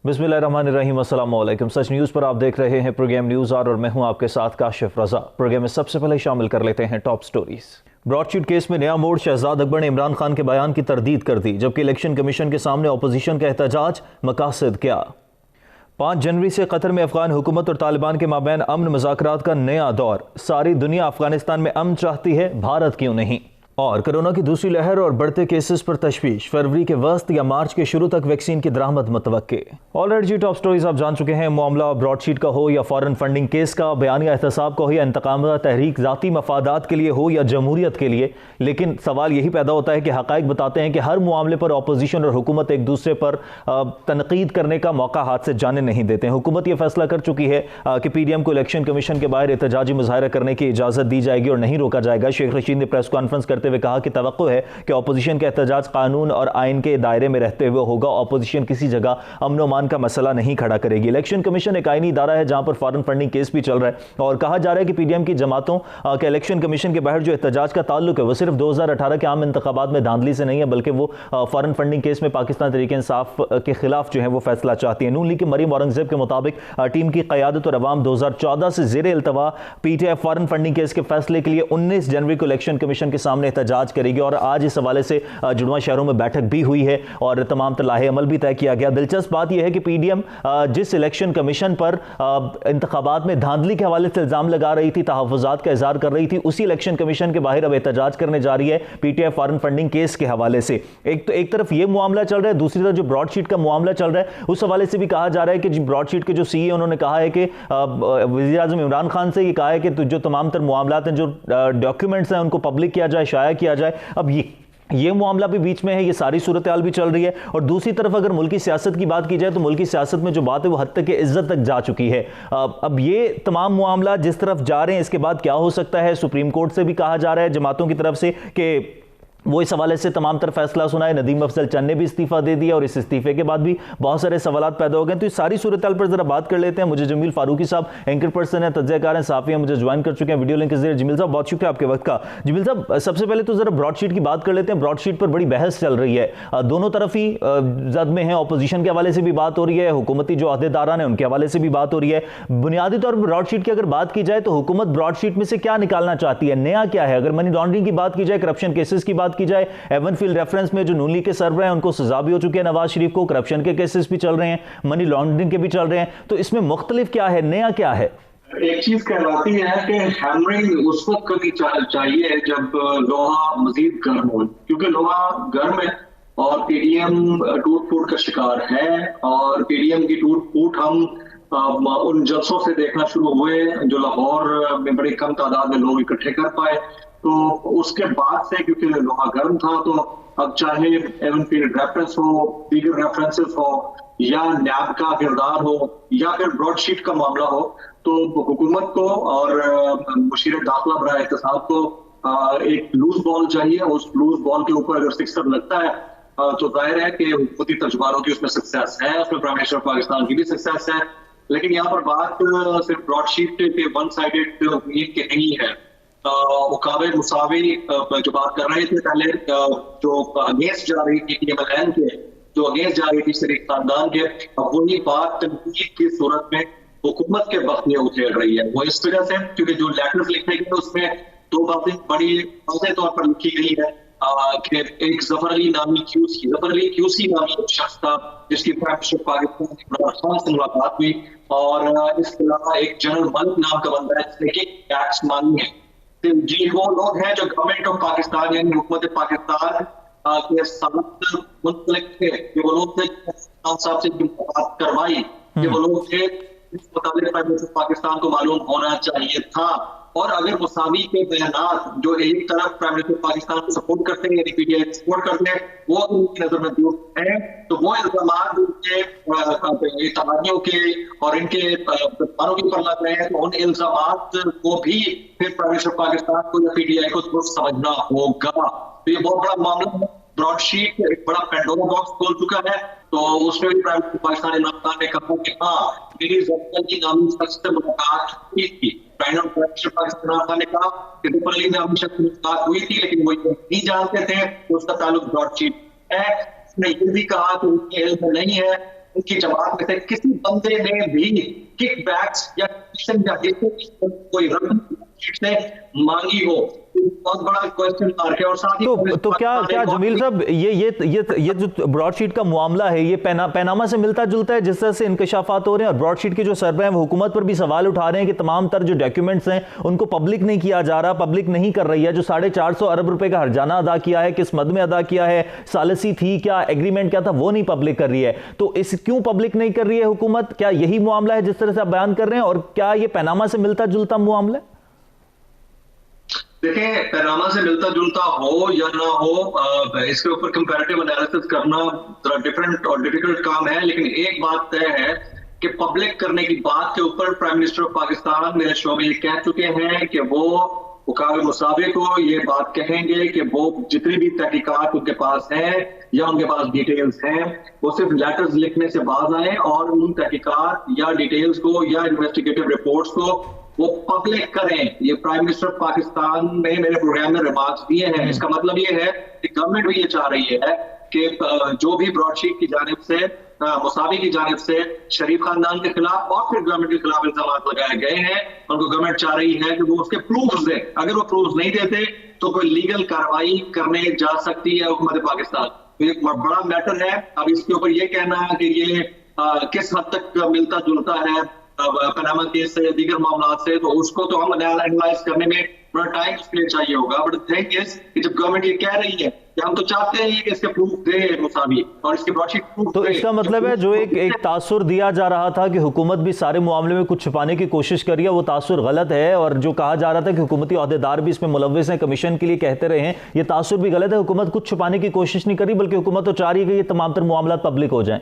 बिस्मिल्लाहिर्रहमानिर्रहीम, अस्सलाम वालेकुम। सच न्यूज़ पर आप देख रहे हैं प्रोग्राम न्यूज़ और मैं हूं आपके साथ काशिफ रजा। प्रोग्राम में सबसे पहले शामिल कर लेते हैं टॉप स्टोरीज। ब्रॉडशीट केस में नया मोड़, शहजाद अकबर ने इमरान खान के बयान की तरदीद कर दी, जबकि इलेक्शन कमीशन के सामने अपोजिशन का एहतजाज। मकासद क्या? 5 जनवरी से कतर में अफगान हुकूमत और तालिबान के माबैन अमन मुज़ाकरात का नया दौर। सारी दुनिया अफगानिस्तान में अमन चाहती है, भारत क्यों नहीं? और कोरोना की दूसरी लहर और बढ़ते केसेस पर तशवीश। फरवरी के वस्त या मार्च के शुरू तक वैक्सीन की दरामद मुतवक्के। ऑलराइट जी, टॉप स्टोरीज आप जान चुके हैं। मामला ब्रॉडशीट का हो या फॉरेन फंडिंग केस का, बयानिया एहतसाब का हो या इंतकाम तहरीक, ज़ाती मफादात के लिए हो या जमहूरियत के लिए, लेकिन सवाल यही पैदा होता है कि हक़ाइक़ बताते हैं कि हर मामले पर अपोजिशन और हुकूमत एक दूसरे पर तनकीद करने का मौका हाथ से जाने नहीं देते हैं। हुकूमत यह फैसला कर चुकी है कि PDM को इलेक्शन कमीशन के बाहर एहतजाजी मुजाहरा करने की इजाज़त दी जाएगी और नहीं रोका जाएगा। शेख रशीद ने प्रेस कॉन्फ्रेंस करते हुए कहा कि तवक्को है कि अपोजिशन का एहतजाज कानून और आइन के दायरे में रहते हुए होगा। अपोजिशन किसी जगह अमन अमान का मसला नहीं खड़ा करेगी। इलेक्शन कमीशन एक आईनी इदारा है जहां पर फॉरेन फंडिंग केस भी चल रहा है और कहा जा रहा है कि PDM की जमातों के इलेक्शन कमीशन के बाहर जो एहतजाज का ताल्लुक है वो सिर्फ 2018 के आम इंतखाबात में धांधली से नहीं है, बल्कि वो फॉरेन फंडिंग केस में पाकिस्तान तहरीक इंसाफ के खिलाफ जो है वो फैसला चाहती है। नून लीग के मरीम औरंगजेब के मुताबिक टीम की क़यादत और अवाम 2014 से ज़ेरे इल्तवा PTI फॉरेन फंडिंग केस के फैसले के लिए 19 जनवरी को इलेक्शन कमीशन के सामने एहतजाज करेगी और आज इस हवाले से जुड़वा शहरों में बैठक भी हुई है और तमाम लाहे अमल भी तय किया गया। दिलचस्प बात यह है कि PDM जिस इलेक्शन कमीशन पर इंतखाबात में धांधली के हवाले से इल्जाम लगा रही थी, तहफ़्फ़ुज़ात का इज़हार कर रही थी, उसी इलेक्शन कमीशन के बाहर अब एहतजाज करने जा रही है PTI फॉरेन फंडिंग केस के हवाले से। एक तरफ यह मामला चल रहा है, दूसरी तरफ जो ब्रॉडशीट का मामला चल रहा है उस हवाले से भी कहा जा रहा है कि ब्रॉडशीट के जो CEO उन्होंने कहा है कि वज़ीर-ए-आज़म इमरान खान से ये कहा है कि जो तमाम तर मामलात हैं, जो डॉक्यूमेंट्स हैं, उनको पब्लिक किया जाए, शाया किया जाए। अब ये मामला भी बीच में है, ये सारी सूरत हाल भी चल रही है। और दूसरी तरफ अगर मुल्की सियासत की बात की जाए तो मुल्की सियासत में जो बात है वो हद तक के इज्जत तक जा चुकी है। अब ये तमाम मामला जिस तरफ जा रहे हैं, इसके बाद क्या हो सकता है? सुप्रीम कोर्ट से भी कहा जा रहा है जमातों की तरफ से कि वो इस हवाले से तमाम तर फैसला सुनाए। नदीम अफजल चंद ने भी इस्तीफा दे दिया और इस इस्तीफे के बाद भी बहुत सारे सवालात पैदा हो गए। तो इस सारी सूरत हाल पर जरा बात कर लेते हैं। मुझे जमील फारूकी साहब एंकर पर्सन है, तज्ज़ियाकार हैं, साफ़ी हैं, मुझे ज्वाइन कर चुके हैं वीडियो लिंक के जरिए। जमील साहब बहुत शुक्रिया आपके वक्त का। जमील साहब सबसे पहले तो जरा ब्रॉडशीट की बात कर लेते हैं। ब्रॉडशीट पर बड़ी बहस चल रही है, दोनों तरफ ही जद में है। अपोजिशन के हवाले से भी बात हो रही है, हुकूमती जो अहदेदारान है उनके हवाले से भी बात हो रही है। बुनियादी तौर पर ब्रॉडशीट की अगर बात की जाए तो हुकूमत ब्रॉडशीट में से क्या निकालना चाहती है, नया क्या है? अगर मनी लॉन्ड्रिंग की बात की जाए, करप्शन केसेस की बात की जाए, फील्ड रेफरेंस में जो नून लीग के सरबराह हैं उनको सजा भी हो चुकी है नवाज शरीफ को, करप्शन के केसेस भी चल रहे हैं, मनी लॉन्ड्रिंग के भी चल रहे हैं। तो इसमें मुख्तलिफ क्या है, नया क्या है? एक चीज कहलाती है कि हैमरिंग उस वक्त करनी चाहिए जब लोहा मजीद गर्म हो, क्योंकि लोहा गर्म है और PDM टूट फूट का शिकार है। और PDM की टूट फूट हम उन जलसों से देखना शुरू हुए जो लाहौर में बड़ी कम तादाद में लोग इकट्ठे कर पाए। तो उसके बाद से क्योंकि लोहा गर्म था, तो अब चाहे एवन फील्ड रेफरेंस हो, दीगर रेफरेंसेस हो, या नैब का किरदार हो, या फिर ब्रॉडशीट का मामला हो, तो हुकूमत को और मुशीर दाखिला बराए एहतसाब को एक लूज बॉल चाहिए। उस लूज बॉल के ऊपर अगर सिक्सर लगता है तो जाहिर है कि हुकूमती तर्जुमानों की उसमें सक्सेस है, उसमें प्राइम मिनिस्टर पाकिस्तान की भी सक्सेस है। लेकिन यहाँ पर बात सिर्फ ब्रॉडशीट के वन साइडेड उम्मीद की नहीं है। मुकाबले मुसावी जो बात कर रहे थे पहले, जो अगेंस्ट जा रही थी PMLN के, जो अगेंस्ट जा रही थी शरीफ खानदान के, अब वही बात तनकीद की सूरत में हुकूमत के वक्त में उछेल रही है। वो इस वजह से क्योंकि जो लेटर्स लिखे गए उसमें दो बातें बड़ी वाज़ेह तौर पर लिखी गई है कि एक जफर अली नामी QC नामी एक शख्स था जिसकी प्राइम मिनिस्टर पाकिस्तान इमरान खान से मुलाकात हुई, और इसके अलावा एक जनरल मलिक नाम का बंदा है जिसने कि टैक्स मांगी है। जी, वो लोग हैं जो गवर्नमेंट ऑफ पाकिस्तान यानी हुकूमत पाकिस्तान के साथ मुतल्लिक थे। ये वो लोग थे खान साहब से बात करवाई, ये वो लोग थे इस मुताबिक प्राइम मिनिस्टर पाकिस्तान को मालूम होना चाहिए था। और अगर मुसावी के बयानात जो एक तरफ प्राइम मिनिस्टर पाकिस्तान को सपोर्ट करते हैं यानी PTI सपोर्ट करते हैं, वो उनकी नजर में दुरुस्त है, तो वो इल्जामात उनके इत्तेहादियों के और इनके मानों के ऊपर लग रहे हैं, तो उन इल्जामात को भी फिर प्राइम मिनिस्टर पाकिस्तान को या PTI को दुरुस्त समझना होगा। तो ये बहुत बड़ा मामला है। ब्रॉडशीट एक बड़ा पेंडोरा बॉक्स खोल चुका है। तो उसमें भी प्राइम मिनिस्टर पाकिस्तान इमरान खान ने कहा कि हाँ, मेरी जफर की नामी शख्स से मुलाकात हुई थी। प्राइम मिनिस्टर पाकिस्तान इमरान खान ने कहा कि जफर अली नामी शख्स से मुलाकात हुई थी, लेकिन वो नहीं जानते थे कि उसका ताल्लुक ब्रॉडशीट है। उसने ये भी कहा कि उनके इल्म में नहीं है उनकी जमात में से किसी बंदे ने भी किकबैक्स या कोई रकम से मांगी हो, बहुत बड़ा क्वेश्चन मार्क है। और साथ ही तो क्या जमील साहब, ये जो ब्रॉडशीट का मामला है, ये पैनामा से मिलता जुलता है जिस तरह से इंकशाफात हो रहे हैं, और ब्रॉडशीट के जो सरबराह हैं वो हुकूमत पर भी सवाल उठा रहे हैं कि तमाम तर जो डॉक्यूमेंट्स हैं उनको पब्लिक नहीं किया जा रहा, पब्लिक नहीं कर रही है। जो 450 अरब रुपए का हर्जाना अदा किया है, किस मद में अदा किया है, सालिसी थी क्या, एग्रीमेंट क्या था, वो नहीं पब्लिक कर रही है। तो इस क्यों पब्लिक नहीं कर रही है हुकूमत? क्या यही मामला है जिस तरह से आप बयान कर रहे हैं, और क्या ये पैनामा से मिलता जुलता मामला है? देखें, पैनामा से मिलता जुलता हो या ना हो, इसके ऊपर कंपैरेटिव एनालिसिस करना थोड़ा डिफरेंट और डिफिकल्ट काम है। लेकिन एक बात तय है कि पब्लिक करने की बात के ऊपर प्राइम मिनिस्टर ऑफ पाकिस्तान मेरे शो में ये कह चुके हैं कि वो वकाल मुसावे को ये बात कहेंगे कि वो जितनी भी तहकीकात उनके पास है या उनके पास डिटेल्स हैं, वो सिर्फ लेटर्स लिखने से बाज आए और उन तहकीकात या डिटेल्स को या इन्वेस्टिगेटिव रिपोर्ट्स को वो पब्लिक करें। ये प्राइम मिनिस्टर ऑफ पाकिस्तान ने मेरे प्रोग्राम में रिमार्क्स दिए हैं। इसका मतलब ये है कि गवर्नमेंट भी ये चाह रही है कि जो भी ब्रॉडशीट की जानिब से, मुसावी की जानिब से शरीफ खानदान के खिलाफ और फिर गवर्नमेंट के खिलाफ इल्जाम लगाए गए हैं, उनको गवर्नमेंट चाह रही है कि वो उसके प्रूफ्स दें। अगर वो प्रूफ्स नहीं देते तो कोई लीगल कार्रवाई करने जा सकती है हुकूमत पाकिस्तान। तो एक बड़ा मैटर है। अब इसके ऊपर ये कहना कि ये किस हद तक मिलता जुलता है पनामा केस से, दीगर मामला से, तो उसको तो हम एनालाइज करने में बड़ा टाइम उसके लिए चाहिए होगा। बट थिंग इज कि जब गवर्नमेंट ये कह रही है कि हम तो चाहते हैं कि इसके प्रूफ दे मुसावी और इसके ब्रॉडशीट प्रूफ, तो इसका मतलब है जो एक तासुर दिया जा रहा था कि हुकूमत भी सारे मामले में कुछ छुपाने की कोशिश कर रही है, वो तासुर गलत है। और जो कहा जा रहा था कि हुकूमती अहदेदार भी इसमें मुलव्विस हैं, कमीशन के लिए कहते रहे हैं, ये तासुर भी गलत है। हुकूमत कुछ छुपाने की कोशिश नहीं कर रही, बल्कि हुकूमत तो चाह रही है कि ये तमाम तर मामला पब्लिक हो जाए।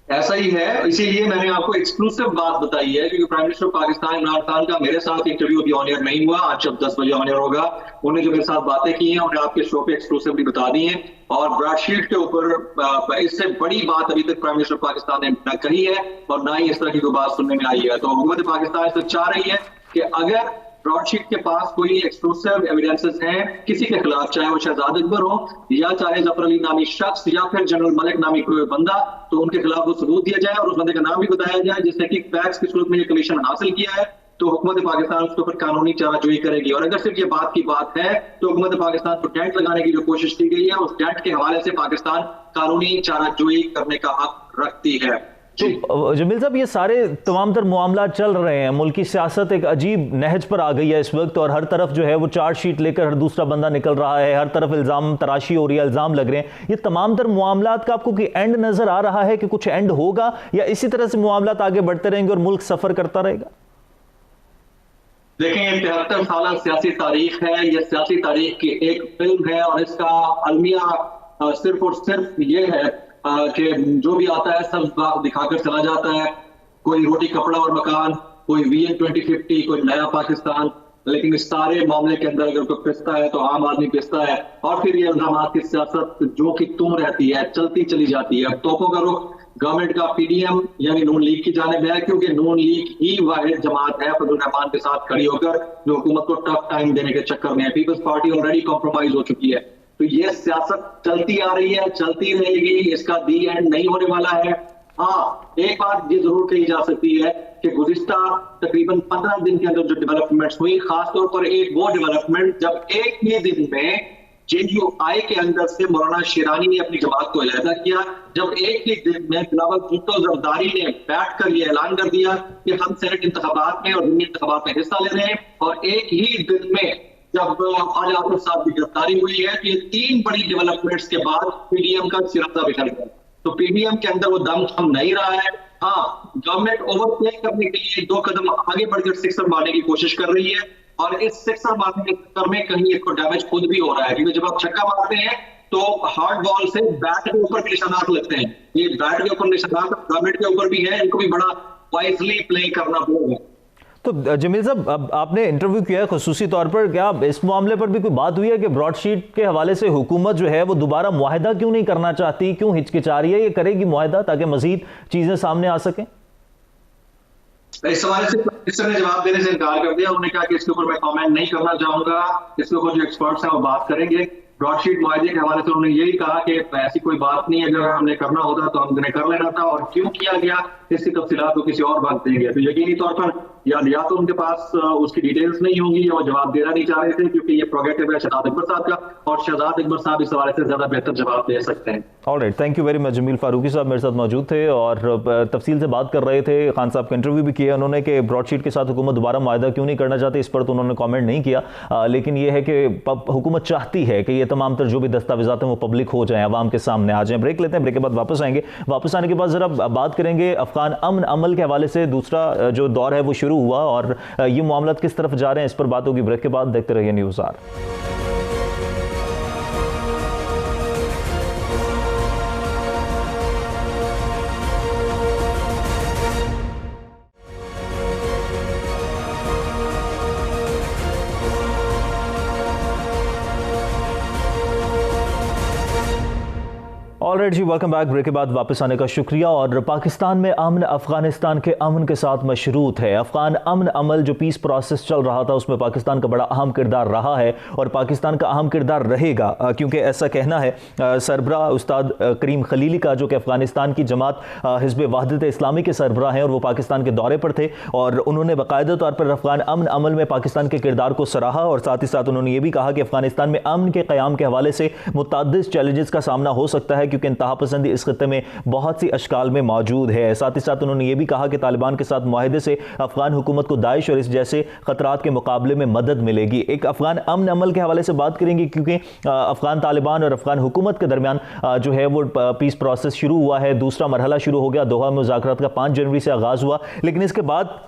ऐसा ही है। इसीलिए मैंने आपको एक्सक्लूसिव बात बताई है, क्योंकि प्राइम मिनिस्टर पाकिस्तान इमरान खान का मेरे साथ इंटरव्यू अभी ऑन एयर नहीं हुआ, आज जब 10 बजे ऑन एयर होगा, उन्हें जो मेरे साथ बातें की हैं उन्हें आपके शो पे एक्सक्लूसिवली बता दी हैं। और ब्रॉडशीट के ऊपर इससे बड़ी बात अभी तक प्राइम मिनिस्टर पाकिस्तान ने न कही है और ना ही इस तरह की कोई बात सुनने में आई है। तो हुकूमत पाकिस्तान इससे चाह रही है कि अगर ब्रॉडशीट के पास कोई एक्सक्लूसिव एविडेंसेस हैं किसी के खिलाफ, चाहे वो शहजाद अकबर हो या चाहे जफर अली नामी शख्स या फिर जनरल मलिक नामी कोई बंदा, तो उनके खिलाफ वो सबूत दिया जाए और उस बंदे का नाम भी बताया जाए जिसने कि पैक्स की सूरत में ये कमीशन हासिल किया है। तो हुकूमत पाकिस्तान उसके ऊपर कानूनी चाराजोई करेगी। और अगर सिर्फ ये बात की बात है तो हुकूमत पाकिस्तान को डेंट लगाने की जो कोशिश की गई है, उस डेंट के हवाले से पाकिस्तान कानूनी चाराजोई करने का हक रखती है। तो जमील साहब, ये सारे तमाम तर मामला चल रहे हैं, मुल्की सियासत एक अजीब नहज पर आ गई है इस वक्त, और हर तरफ जो है वो चार्जशीट लेकर हर दूसरा बंदा निकल रहा है, हर तरफ इल्ज़ाम तराशी हो रही है, इल्ज़ाम लग रहे हैं। ये तमाम तर मामलात का आपको कोई एंड नजर आ रहा है कि कुछ एंड होगा, या इसी तरह से मामलात आगे बढ़ते रहेंगे और मुल्क सफर करता रहेगा? देखें, 73 साल सियासी तारीख है, यह सियासी तारीख की एक फिल्म है और इसका अलमिया सिर्फ और सिर्फ ये है कि जो भी आता है सब बात दिखाकर चला जाता है। कोई रोटी कपड़ा और मकान, कोई विजन 2050, कोई नया पाकिस्तान। लेकिन इस सारे मामले के अंदर अगर कोई पिसता है तो आम आदमी पिसता है, और फिर ये इल्जाम की सियासत जो कि तुम रहती है, चलती चली जाती है। अब तोपों का रुख गवर्नमेंट का पीडीएम यानी नून लीग की जानिब है, क्योंकि नून लीग ही वाहिद जमात है फजल रहमान के साथ खड़ी होकर जो हुकूमत को टफ टाइम देने के चक्कर में है। पीपल्स पार्टी ऑलरेडी कॉम्प्रोमाइज हो चुकी है। तो ये सियासत चलती आ रही है, चलती रहेगी, इसका दी एंड नहीं होने वाला है। हाँ, एक बात ये जरूर कही जा सकती है कि गुज़िश्ता तकरीबन 15 दिन के अंदर जो डेवलपमेंट्स हुई, खासतौर पर एक वो डेवलपमेंट जब एक ही दिन में JUI के अंदर से मौलाना शेरानी ने अपनी जमात को अलहदा किया, जब एक ही दिन में बिलावल भुट्टो जरदारी ने बैठकर ये ऐलान कर दिया कि हम सेनेट इंतखाबात में और ज़मीनी इंतखाबात में हिस्सा ले रहे हैं, और एक ही दिन में जब ख्वाजा आसिफ साहब की गिरफ्तारी हुई है, तो ये 3 बड़ी डेवलपमेंट्स के बाद पीडीएम का सिराजा बिखर गया। तो पीडीएम के अंदर वो दम थम नहीं रहा है। हाँ, गवर्नमेंट ओवरप्ले करने के लिए 2 कदम आगे बढ़कर सिक्सर मारने की कोशिश कर रही है, और इस सिक्सर मारने के चक्कर में कहीं इसको डैमेज खुद भी हो रहा है, क्योंकि जब आप छक्का मारते हैं तो हार्ड बॉल से बैट के ऊपर निशानात लगते हैं। ये बैट के ऊपर निशानात गवर्नमेंट के ऊपर भी है, इनको भी बड़ा वाइजली प्ले करना पड़ेगा। तो जमील साहब, अब आपने इंटरव्यू किया है खुसूसी तौर पर, क्या इस मामले पर भी कोई बात हुई है कि ब्रॉडशीट के हवाले से हुकूमत जो है वो दोबारा मुआहदा क्यों नहीं करना चाहती, क्यों हिचकिचा रही है? ये करेगी मुआहदा ताकि मजीद चीजें सामने आ सकें? इस सवाल से मिनिस्टर ने जवाब देने से इनकार कर दिया। उन्होंने कहा कि इसके ऊपर मैं कमेंट नहीं करना चाहूंगा, इसके ऊपर जो एक्सपर्ट्स हैं वो बात करेंगे। ब्रॉडशीट मुआहदे के हवाले से उन्होंने यही कहा कि ऐसी कोई बात नहीं है, अगर हमने करना होता तो हमने कर लेना था, और क्यों किया गया इसकी तफसीलात को किसी और वक्त देंगे। तो यकीनी तौर पर या तो उनके पास उसकी डिटेल्स नहीं होंगी या वो जवाब देना नहीं चाह रहे थे, क्योंकि ये प्रोगेटिव है शहजाद अकबर साहब का, और शहजाद अकबर साहब इस हवाले से ज्यादा बेहतर जवाब दे सकते हैं। Alright, thank you very much. Jamil Farooqui साहब मेरे साथ मौजूद थे और तफसील से बात कर रहे थे। खान साहब का इंटरव्यू भी किया उन्होंने कि ब्रॉडशीट के साथ हुकूमत दोबारा मुआहदा क्यों नहीं करना चाहती, इस पर तो उन्होंने कमेंट नहीं किया, लेकिन यह है कि हुकूमत चाहती है कि ये तमाम तर जो भी दस्तावेजात हैं वो पब्लिक हो जाएं, आवाम के सामने आ जाएं। ब्रेक लेते हैं, ब्रेक के बाद वापस आएंगे। वापस आने के बाद जरा बात करेंगे अफगान अमन अमल के हवाले से। दूसरा जो दौर है वो शुरू हुआ और ये मामला किस तरफ जा रहे हैं, इस पर बात होगी ब्रेक के बाद। देखते रहिए न्यूज़ आर। ऑलराइट जी, वेलकम बैक। ब्रेक के बाद वापस आने का शुक्रिया। और पाकिस्तान में अमन अफगानिस्तान के अमन के साथ मशरूत है। अफगान अमन अमल जो पीस प्रोसेस चल रहा था उसमें पाकिस्तान का बड़ा अहम किरदार रहा है और पाकिस्तान का अहम किरदार रहेगा, क्योंकि ऐसा कहना है सरबराह उस्ताद करीम खलीली का, जो कि अफगानिस्तान की जमात हिज़्ब वहदत इस्लामी के सरबराह हैं और वो पाकिस्तान के दौरे पर थे, और उन्होंने बाकायदा तौर पर अफगान अमन अमल में पाकिस्तान के किरदार को सराहा और साथ ही साथ उन्होंने ये भी कहा कि अफगानिस्तान में अमन के क़याम के हवाले से मुतअद्दिद चैलेंजेस का सामना हो सकता है, क्योंकि इंतहा पसंदी इस खत्ते में बहुत सी अशकाल में मौजूद है। साथ ही साथ उन्होंने ये भी कहा कि तालिबान के साथ मुआहदे से अफगान हुकूमत को दाइश और इस जैसे खतरात के मुकाबले में मदद मिलेगी। एक अफगान अमन अमल के हवाले से बात करेंगे, क्योंकि अफगान तालिबान और अफगान हुकूमत के दरमियान जो है वो पीस प्रोसेस शुरू हुआ है। दूसरा मरहला शुरू हो गया, दोहा मुज़ाकरात का 5 जनवरी से आगाज़ हुआ, लेकिन इसके बाद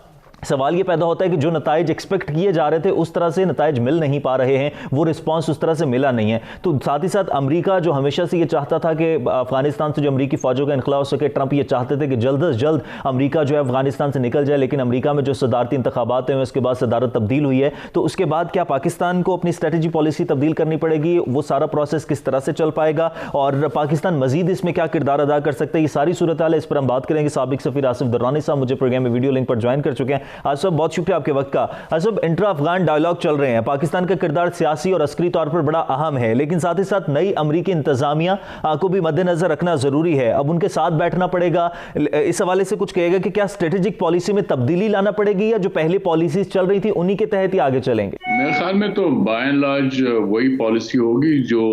सवाल ये पैदा होता है कि जो नताइज एक्सपेक्ट किए जा रहे थे उस तरह से नताइज मिल नहीं पा रहे हैं, वो रिस्पांस उस तरह से मिला नहीं है। तो साथ ही साथ अमेरिका जो हमेशा से ये चाहता था कि अफगानिस्तान से जो अमेरिकी फौजों का इनखला हो सके, ट्रंप ये चाहते थे कि जल्द अज जल्द अमेरिका जो है अफगानिस्तान से निकल जाए, लेकिन अमेरिका में जो सदारती इंतखाबात हैं उसके बाद सदारत तब्दील हुई है। तो उसके बाद क्या पाकिस्तान को अपनी स्ट्रेटजी पॉलिसी तब्दील करनी पड़ेगी, वो सारा प्रोसेस किस तरह से चल पाएगा और पाकिस्तान मजीद इसमें क्या किरदार अदा कर सकता है, ये सारी सूरत हाल है, इस पर हम बात करेंगे। साबिक सफीर आसिफ दुर्रानी साहब मुझे प्रोग्राम में वीडियो लिंक पर ज्वाइन कर चुके हैं। आसिफ, बहुत शुक्रिया आपके वक्त का। असब, इंट्रा अफगान डायलॉग चल रहे हैं, पाकिस्तान का किरदार सियासी और अस्करी तौर पर बड़ा अहम है, लेकिन साथ ही साथ नई अमरीकी इंतजामिया को भी मद्देनजर रखना जरूरी है। अब उनके साथ बैठना पड़ेगा। इस हवाले से कुछ कहेगा कि क्या स्ट्रेटेजिक पॉलिसी में तब्दीली लाना पड़ेगी या जो पहले पॉलिसीज चल रही थी उन्हीं के तहत ही आगे चलेंगे? मेरे ख्याल में तो बाय एंड लार्ज वही पॉलिसी होगी जो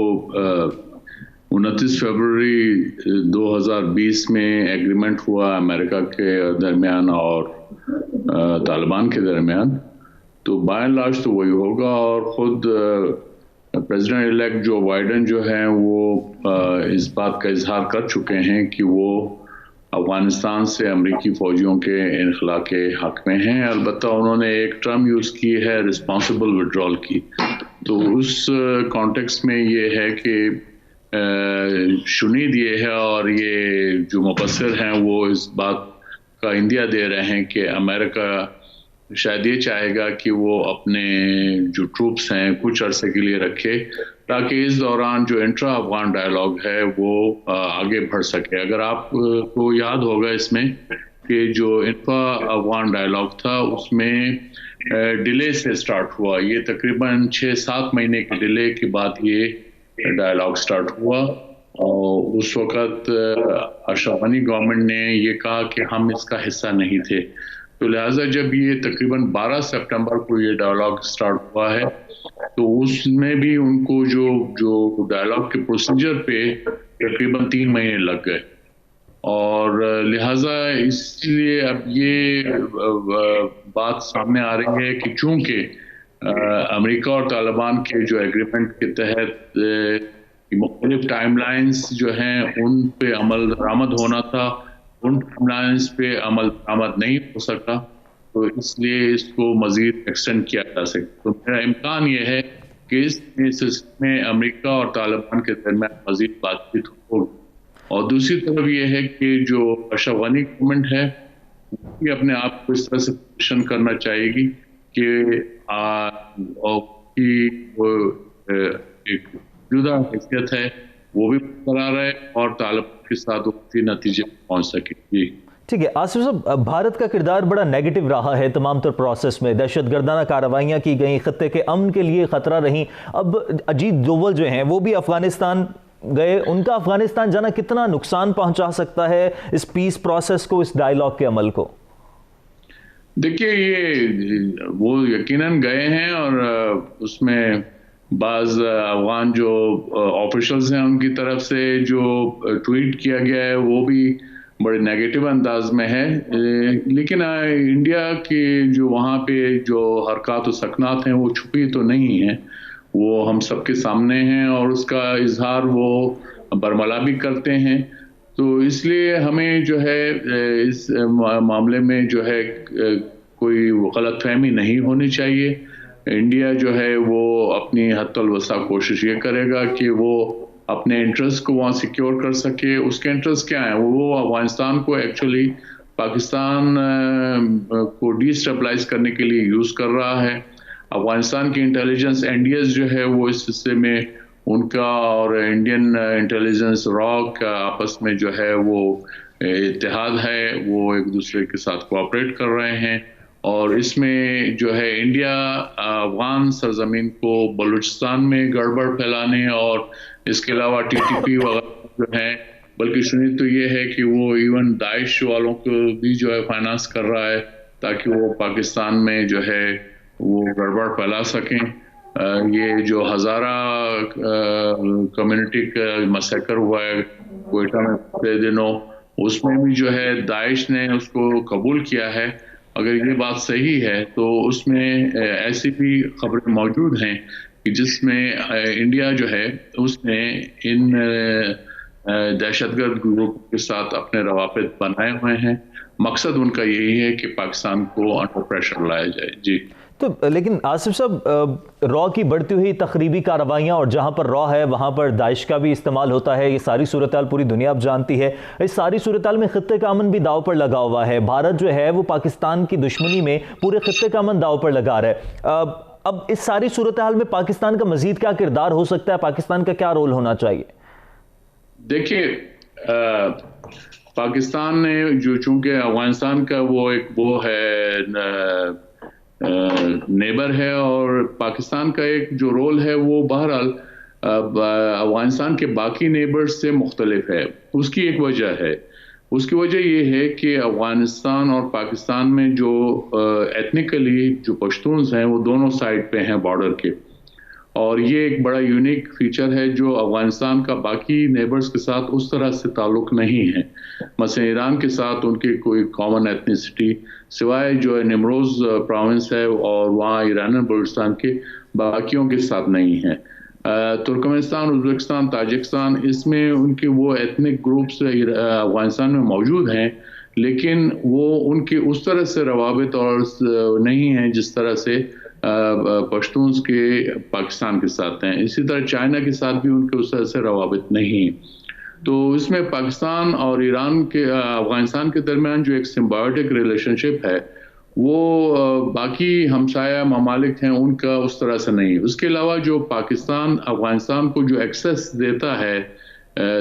29 फरवरी 2020 में एग्रीमेंट हुआ अमेरिका के दरमियान और तालिबान के दरमियान। तो बाय एंड लार्ज तो वही होगा। और ख़ुद प्रेसिडेंट इलेक्ट जो बाइडेन जो हैं वो इस बात का इजहार कर चुके हैं कि वो अफ़गानिस्तान से अमरीकी फ़ौजियों के इनखला के हक़ में हैं। अलबत्ता उन्होंने एक टर्म यूज़ की है रिस्पॉन्सिबल विड्रॉल की। तो उस कॉन्टेक्स्ट में ये है कि शुनीद ये है और ये जो मुबस्सिर हैं वो इस बात का इंदिया दे रहे हैं कि अमेरिका शायद ये चाहेगा कि वो अपने जो ट्रूप्स हैं कुछ अरसे के लिए रखे, ताकि इस दौरान जो इंट्रा अफगान डायलॉग है वो आगे बढ़ सके। अगर आपको याद होगा इसमें कि जो इंट्रा अफगान डायलॉग था उसमें डिले से स्टार्ट हुआ। ये तकरीबन 6-7 महीने के डिले के बाद ये डायलॉग स्टार्ट हुआ और उस वक़्त अशरफ गनी गवर्नमेंट ने ये कहा कि हम इसका हिस्सा नहीं थे। तो लिहाजा जब ये तकरीबन 12 सितंबर को ये डायलॉग स्टार्ट हुआ है तो उसमें भी उनको जो डायलॉग के प्रोसीजर पे तकरीबन 3 महीने लग गए और लिहाजा इसलिए अब ये बात सामने आ रही है कि चूंकि अमेरिका और तालिबान के जो एग्रीमेंट के तहत मुख्तलिफ टाइमलाइंस जो हैं उन पे अमल दरामद होना था, उन टाइमलाइंस पे अमल दरामद नहीं हो सका, तो इसलिए इसको मजीद एक्सटेंड किया जा सकता। तो मेरा इम्कान ये है कि इस सिलसिले में अमेरिका और तालिबान के दरमियान मजीद बातचीत होगी। और दूसरी तरफ ये है कि जो अशरफ गनी गवर्नमेंट है वो अपने आप को इस तरह से पोजिशन करना चाहेगी कि वो एक जुदा हैसियत है वो भी बरकरार है और तालिबान के साथ उसी नतीजे पहुंच सके। जी ठीक है आसिफ साहब, भारत का किरदार बड़ा नेगेटिव रहा है तमाम तर प्रोसेस में। दहशतगर्दाना कार्रवाइयाँ की गई, खत्ते के अमन के लिए खतरा रही। अब अजीत डोवल जो हैं वो भी अफगानिस्तान गए, उनका अफगानिस्तान जाना कितना नुकसान पहुंचा सकता है इस पीस प्रोसेस को, इस डायलॉग के अमल को? देखिए, ये वो यकीनन गए हैं और उसमें बाज अफगान जो ऑफिशियल्स हैं उनकी तरफ से जो ट्वीट किया गया है वो भी बड़े नेगेटिव अंदाज में है। लेकिन इंडिया के जो वहाँ पे जो हरकत और सकनात हैं वो छुपी तो नहीं है, वो हम सबके सामने हैं और उसका इजहार वो बरमला भी करते हैं। तो इसलिए हमें जो है इस मामले में जो है कोई गलतफहमी नहीं होनी चाहिए। इंडिया जो है वो अपनी हद वसा कोशिश ये करेगा कि वो अपने इंटरेस्ट को वहाँ सिक्योर कर सके। उसके इंटरेस्ट क्या है? वो अफगानिस्तान को एक्चुअली पाकिस्तान को डिस्टेबलाइज करने के लिए यूज़ कर रहा है। अफगानिस्तान की इंटेलिजेंस एनडीएस जो है वो इस हिस्से में उनका और इंडियन इंटेलिजेंस रॉ का आपस में जो है वो इत्तेहाद है, वो एक दूसरे के साथ कोऑपरेट कर रहे हैं और इसमें जो है इंडिया अफगान सरजमीन को बलूचिस्तान में गड़बड़ फैलाने और इसके अलावा टीटीपी वगैरह जो है, बल्कि सुनी तो ये है कि वो इवन दाइश वालों को भी जो है फाइनेंस कर रहा है ताकि वो पाकिस्तान में जो है वो गड़बड़ फैला सकें। ये जो हज़ारा कम्युनिटी का मसकर हुआ है कोयटा में पिछले दिनों, उसमें भी जो है दाइश ने उसको कबूल किया है। अगर ये बात सही है तो उसमें ऐसी भी खबरें मौजूद हैं कि जिसमें इंडिया जो है उसने इन दहशतगर्द ग्रुप के साथ अपने रवाबित बनाए हुए हैं। मकसद उनका यही है कि पाकिस्तान को अंडर प्रेशर लाया जाए। जी तो लेकिन आसिफ साहब, रॉ की बढ़ती हुई तखरीबी कार्रवाइयाँ और जहाँ पर रॉ है वहाँ पर दाइश का भी इस्तेमाल होता है, ये सारी सूरत हाल पूरी दुनिया अब जानती है। इस सारी सूरत हाल में खित्ते का अमन भी दाव पर लगा हुआ है। भारत जो है वो पाकिस्तान की दुश्मनी में पूरे खित्ते का अमन दाव पर लगा रहा है। अब इस सारी सूरत हाल में पाकिस्तान का मजीद क्या किरदार हो सकता है, पाकिस्तान का क्या रोल होना चाहिए? देखिए, पाकिस्तान ने जो चूंकि अफगानिस्तान का वो है नेबर है और पाकिस्तान का एक जो रोल है वो बहरहाल अफगानिस्तान के बाकी नेबर्स से मुख्तलिफ है। उसकी एक वजह है, उसकी वजह ये है कि अफगानिस्तान और पाकिस्तान में जो एथनिकली जो पश्तून्स हैं वो दोनों साइड पे हैं बॉर्डर के, और ये एक बड़ा यूनिक फीचर है जो अफगानिस्तान का बाकी नेबर्स के साथ उस तरह से ताल्लुक नहीं है। मसलन ईरान के साथ उनकी कोई कॉमन एथनिसिटी सिवाय जो है निमरोज प्रोविंस है और वहाँ ईरान बलूचिस्तान के बाकियों के साथ नहीं है। तुर्कमेनिस्तान, उज़्बेकिस्तान, ताजिकिस्तान, इसमें उनके वो एथनिक ग्रुप्स अफगानिस्तान में मौजूद हैं, लेकिन वो उनके उस तरह से रवाबित और नहीं हैं जिस तरह से पश्तून्स के पाकिस्तान के साथ हैं। इसी तरह चाइना के साथ भी उनके उस तरह से रवाबित नहीं। तो इसमें पाकिस्तान और ईरान के अफगानिस्तान के दरमियान जो एक सिम्बायोटिक रिलेशनशिप है वो बाकी हमसाया ममालिक हैं उनका उस तरह से नहीं। उसके अलावा जो पाकिस्तान अफगानिस्तान को जो एक्सेस देता है,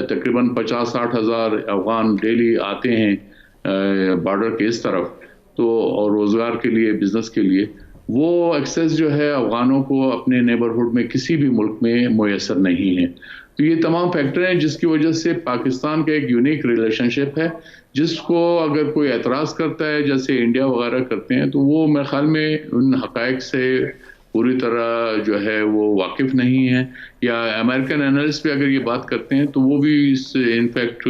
तकरीबन 50-60 हज़ार अफगान डेली आते हैं बॉर्डर के इस तरफ, तो और रोज़गार के लिए, बिजनेस के लिए, वो एक्सेस जो है अफगानों को अपने नेबरहुड में किसी भी मुल्क में मुयसर नहीं है। तो ये तमाम फैक्टर हैं जिसकी वजह से पाकिस्तान का एक यूनिक रिलेशनशिप है, जिसको अगर कोई एतराज़ करता है जैसे इंडिया वगैरह करते हैं, तो वो मेरे ख्याल में उन हक़ाइक़ से पूरी तरह जो है वो वाकिफ़ नहीं है। या अमेरिकन एनालिस्ट भी अगर ये बात करते हैं तो वो भी इस इनफैक्ट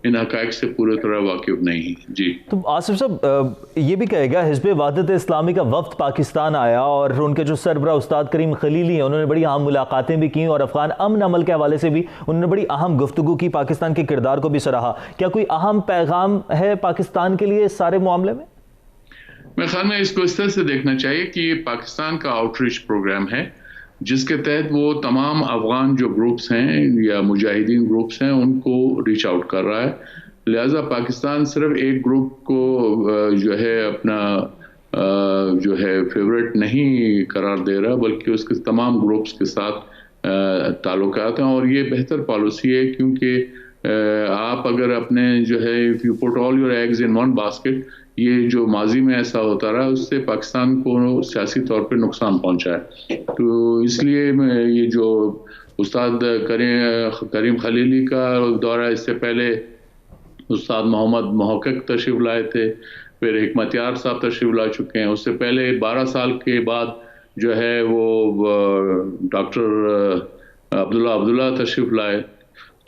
इन हक़ाइक़ से पूरी तरह वाकिफ़ नहीं। जी तो आसिफ साहब, ये भी कहेगा हिज़्ब वहदत इस्लामी का वफ़द पाकिस्तान आया और उनके जो सरबराह उस्ताद करीम खलीली हैं उन्होंने बड़ी अहम मुलाकातें भी की और अफ़गान अमन अमल के हवाले से भी उन्होंने बड़ी अहम गुफ्तगू की, पाकिस्तान के किरदार को भी सराहा। क्या कोई अहम पैगाम है पाकिस्तान के लिए इस सारे मामले में? मेरे ख्याल में इसको इस तरह से देखना चाहिए कि ये पाकिस्तान का आउटरीच प्रोग्राम है जिसके तहत वो तमाम अफगान जो ग्रुप्स हैं या मुजाहिदीन ग्रुप्स हैं उनको रीच आउट कर रहा है। लिहाजा पाकिस्तान सिर्फ एक ग्रुप को जो है अपना जो है फेवरेट नहीं करार दे रहा, बल्कि उसके तमाम ग्रुप्स के साथ ताल्लुकात हैं। और ये बेहतर पॉलिसी है क्योंकि आप अगर अपने जो है if you put all your eggs in one basket, ये जो माजी में ऐसा होता रहा उससे पाकिस्तान को सियासी तौर पे नुकसान पहुंचा है। तो इसलिए ये जो उस्ताद करीम खलीली का दौरा, इससे पहले उस्ताद मोहम्मद मोहक्किक तशरीफ लाए थे, फिर हिकमतयार साहब तशरीफ ला चुके हैं, उससे पहले 12 साल के बाद जो है वो डॉक्टर अब्दुल्ला तशरीफ लाए।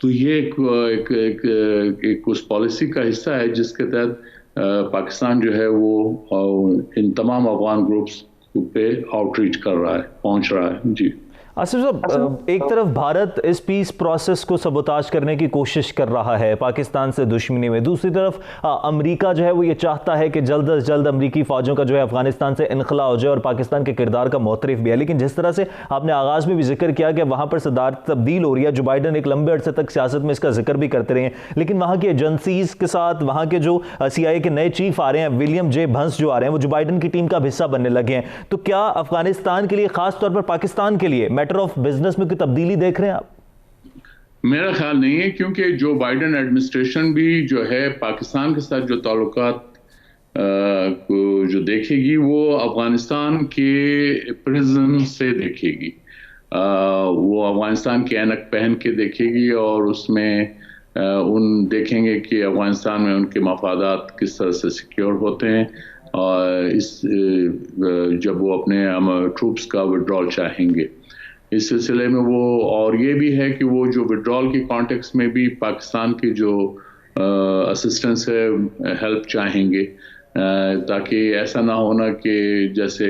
तो ये एक उस पॉलिसी का हिस्सा है जिसके तहत पाकिस्तान जो है वो इन तमाम अफगान ग्रुप्स पे आउटरीच कर रहा है, पहुंच रहा है। जी आसिफ साहब, एक तरफ भारत इस पीस प्रोसेस को सबोताज करने की कोशिश कर रहा है पाकिस्तान से दुश्मनी में, दूसरी तरफ अमेरिका जो है वो ये चाहता है कि जल्द अज जल्द अमेरिकी फौजों का जो है अफगानिस्तान से इनखला हो जाए और पाकिस्तान के किरदार का मोतरफ भी है। लेकिन जिस तरह से आपने आगाज़ में भी जिक्र किया कि वहाँ पर सदारत तब्दील हो रही है, जो बाइडन एक लंबे अरसे तक सियासत में इसका जिक्र भी करते रहे हैं, लेकिन वहाँ की एजेंसीज के साथ वहाँ के जो CIA के नए चीफ आ रहे हैं, विलियम जे भंस जो आ रहे हैं, वो जो बाइडन की टीम का हिस्सा बनने लगे हैं, तो क्या अफगानिस्तान के लिए, खासतौर पर पाकिस्तान के लिए मैटर ऑफ बिजनेस में कोई तब्दीली देख रहे हैं आप? मेरा ख्याल नहीं है, क्योंकि जो बाइडन एडमिनिस्ट्रेशन भी जो है पाकिस्तान के साथ जो ताल्लुकात को जो देखेगी वो अफगानिस्तान के प्रिजन से देखेगी। वो अफगानिस्तान की ऐनक पहन के देखेगी और उसमें उन देखेंगे कि अफगानिस्तान में उनके मफादात किस तरह से सिक्योर होते हैं, और इस जब वो अपने ट्रूप्स का विड्रॉल चाहेंगे इस सिलसिले में वो, और ये भी है कि वो जो विड्रॉल की कॉन्टेक्स्ट में भी पाकिस्तान की जो असिस्टेंस है, हेल्प चाहेंगे, ताकि ऐसा ना होना कि जैसे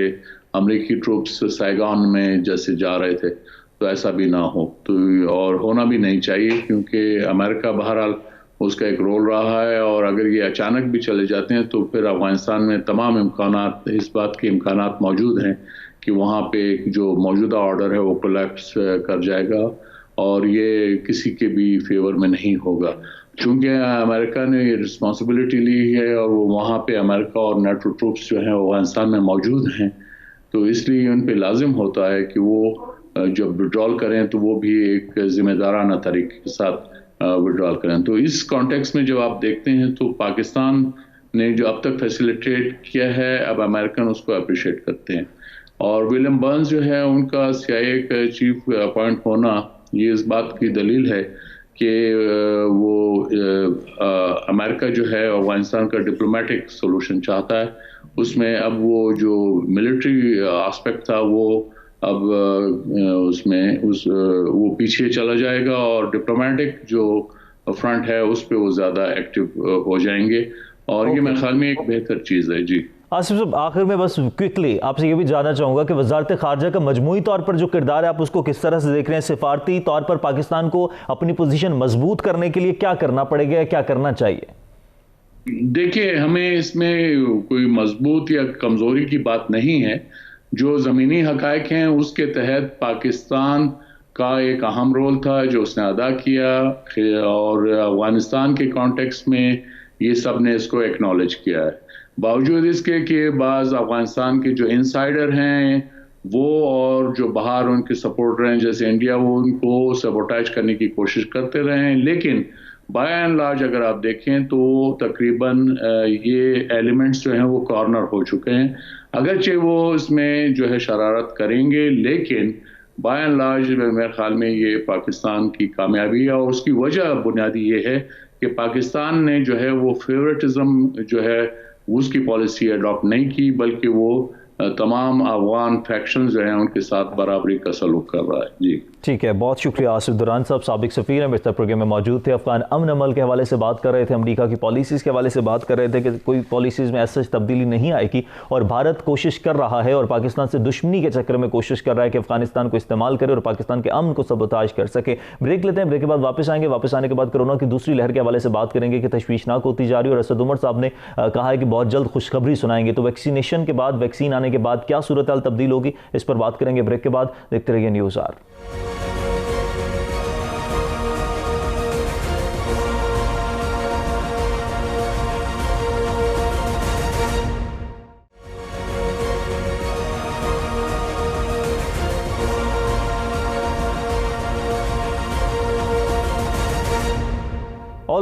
अमेरिकी ट्रूप्स साइगॉन में जैसे जा रहे थे तो ऐसा भी ना हो, तो और होना भी नहीं चाहिए, क्योंकि अमेरिका बहरहाल उसका एक रोल रहा है, और अगर ये अचानक भी चले जाते हैं तो फिर अफगानिस्तान में तमाम इम्कानात, इस बात के इम्कानात मौजूद हैं कि वहाँ पे जो मौजूदा ऑर्डर है वो कोलैप्स कर जाएगा और ये किसी के भी फेवर में नहीं होगा। चूँकि अमेरिका ने ये रिस्पॉन्सिबिलिटी ली है और वो वहाँ पे अमेरिका और नेटो ट्रूप्स जो हैं अफगानिस्तान में मौजूद हैं, तो इसलिए उन पे लाजिम होता है कि वो जब विड्रॉल करें तो वो भी एक जिम्मेदाराना तरीके के साथ विड्रॉल करें। तो इस कॉन्टेक्स्ट में जब आप देखते हैं तो पाकिस्तान ने जो अब तक फैसिलिटेट किया है, अब अमेरिकन उसको अप्रिशिएट करते हैं। और विलियम बर्न्स जो है उनका CIA का चीफ अपॉइंट होना, ये इस बात की दलील है कि वो अमेरिका जो है अफगानिस्तान का डिप्लोमेटिक सोल्यूशन चाहता है। उसमें अब वो जो मिलिट्री एस्पेक्ट था वो अब उसमें वो पीछे चला जाएगा और डिप्लोमेटिक जो फ्रंट है उस पर वो ज़्यादा एक्टिव हो जाएंगे, और ये मेरे ख्याल में एक बेहतर चीज़ है। जी आसिफ साहब, आखिर में बस क्विकली आपसे ये भी जानना चाहूँगा कि वजारत ख़ारजा का मजमूई तौर पर जो किरदार है आप उसको किस तरह से देख रहे हैं? सिफारती तौर पर पाकिस्तान को अपनी पोजीशन मजबूत करने के लिए क्या करना पड़ेगा या क्या करना चाहिए? देखिए, हमें इसमें कोई मजबूत या कमज़ोरी की बात नहीं है। जो ज़मीनी हक़ाइक़ हैं उसके तहत पाकिस्तान का एक अहम रोल था जो उसने अदा किया, और अफगानिस्तान के कॉन्टेक्स्ट में ये सब ने इसको एक्नॉलेज किया है। बावजूद इसके कि बाज़ अफगानिस्तान के जो इनसाइडर हैं वो और जो बाहर उनके सपोर्टर हैं जैसे इंडिया, वो उनको सबोटाइज करने की कोशिश करते रहे हैं, लेकिन बाय एंड लार्ज अगर आप देखें तो तकरीबन ये एलिमेंट्स जो हैं वो कॉर्नर हो चुके हैं। अगरचे वो इसमें जो है शरारत करेंगे, लेकिन बाय एंड लार्ज मेरे ख्याल में ये पाकिस्तान की कामयाबी है, और उसकी वजह बुनियादी ये है कि पाकिस्तान ने जो है वो फेवरेटिज्म जो है उसकी पॉलिसी अडॉप्ट नहीं की, बल्कि वो तमाम अफगान फैक्शंस जो हैं उनके साथ बराबरी का सलूक कर रहा है। जी ठीक है, बहुत शुक्रिया आसिफ दुरान साहब, साबिक सफ़ीर हैं, मिस्टर प्रोग्राम में मौजूद थे। अफगान अमन अमल के हवाले से बात कर रहे थे, अमेरिका की पॉलिसीज़ के हवाले से बात कर रहे थे कि कोई पॉलिसीज़ में ऐसा तब्दीली नहीं आएगी, और भारत कोशिश कर रहा है और पाकिस्तान से दुश्मनी के चक्कर में कोशिश कर रहा है कि अफगानिस्तान को इस्तेमाल करे और पाकिस्तान के अमन को सबोताज कर सके। ब्रेक लेते हैं, ब्रेक के बाद वापस आएंगे। वापस आने के बाद कोरोना की दूसरी लहर के हवाले से बात करेंगे कि तशवीशनाक होती जा रही है, और असद उमर साहब ने कहा है कि बहुत जल्द खुशखबरी सुनाएंगे। तो वैक्सीनेशन के बाद, वैक्सीन आने के बाद क्या सूरत हाल तब्दील होगी, इस पर बात करेंगे ब्रेक के बाद। देखते रहिए न्यूज़ आर।